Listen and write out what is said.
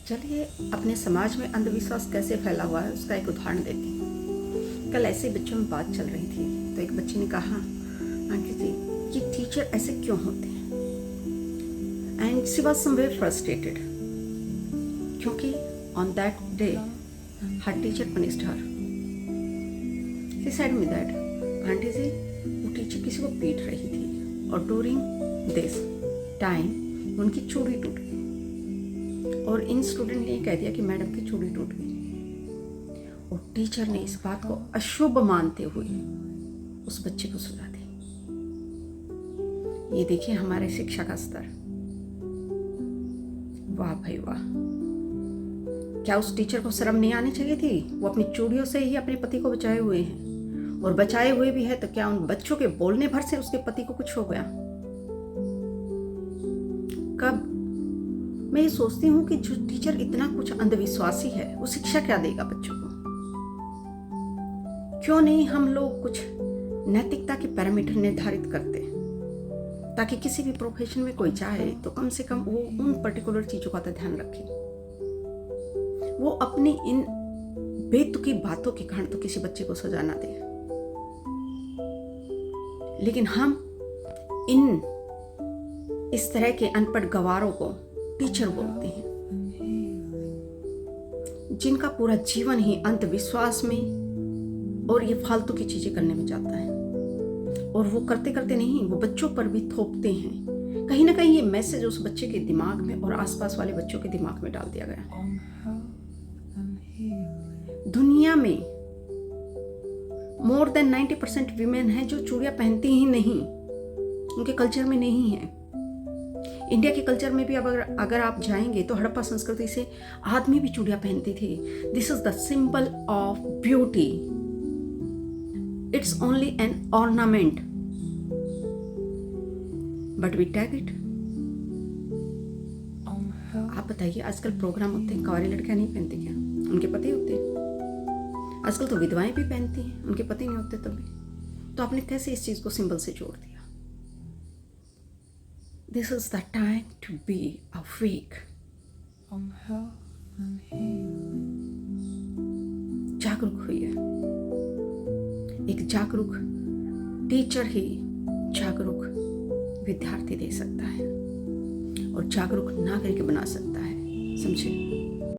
चलिए अपने समाज में अंधविश्वास कैसे फैला हुआ है उसका एक उदाहरण देती हूँ। कल ऐसे ही बच्चों में बात चल रही थी तो एक बच्चे ने कहा, आंटी जी ये टीचर ऐसे क्यों होते हैं। And she was somewhere frustrated क्योंकि on that day her teacher punished her. She said me that aunty ji वो टीचर किसी को पीट रही थी और ड्यूरिंग दिस टाइम उनकी चूड़ी टूट गई और इन स्टूडेंट ने कह दिया कि मैडम की चूड़ी टूट गई और टीचर ने इस बात को अशुभ मानते हुए उस बच्चे को सजा दी। ये देखिए हमारे शिक्षा का स्तर। वाह भाई वाह, क्या उस टीचर को शर्म नहीं आनी चाहिए थी। वो अपनी चूड़ियों से ही अपने पति को बचाए हुए हैं और बचाए हुए भी है तो क्या उन बच्चों के बोलने भर से उसके पति को कुछ हो गया। कब मैं ये सोचती हूँ कि जो टीचर इतना कुछ अंधविश्वासी है वो शिक्षा क्या देगा बच्चों को। क्यों नहीं हम लोग कुछ नैतिकता के पैरामीटर निर्धारित करते ताकि किसी भी प्रोफेशन में कोई जाए तो कम से कम वो उन पर्टिकुलर चीजों का तो ध्यान रखे। वो अपनी इन बेतुकी बातों के कारण तो किसी बच्चे को सजा ना दे। लेकिन हम इन इस तरह के अनपढ़ गवारों को टीचर बोलते हैं जिनका पूरा जीवन ही अंधविश्वास में और ये फालतू की चीजें करने में जाता है और वो करते करते नहीं वो बच्चों पर भी थोपते हैं। कहीं ना कहीं ये मैसेज उस बच्चे के दिमाग में और आसपास वाले बच्चों के दिमाग में डाल दिया गया। दुनिया में मोर देन 90% वीमेन है जो चूड़ियां पहनती ही नहीं, उनके कल्चर में नहीं है। इंडिया के कल्चर में भी अगर आप जाएंगे तो हड़प्पा संस्कृति से आदमी भी चूड़ियां पहनते थे। This is the symbol of beauty, it's only an ornament but we tag it. आप बताइए आजकल प्रोग्राम होते हैं, कंवारी लड़कियां नहीं पहनती क्या? उनके पति होते हैं। आजकल तो विधवाएं भी पहनती हैं, उनके पति नहीं होते तब भी। तो आपने कैसे इस चीज को सिंबल से जोड़ दिया? This is the time to be awake. जागरूक होइए। एक जागरूक टीचर ही जागरूक विद्यार्थी दे सकता है और जागरूक नागरिक बना सकता है, समझे?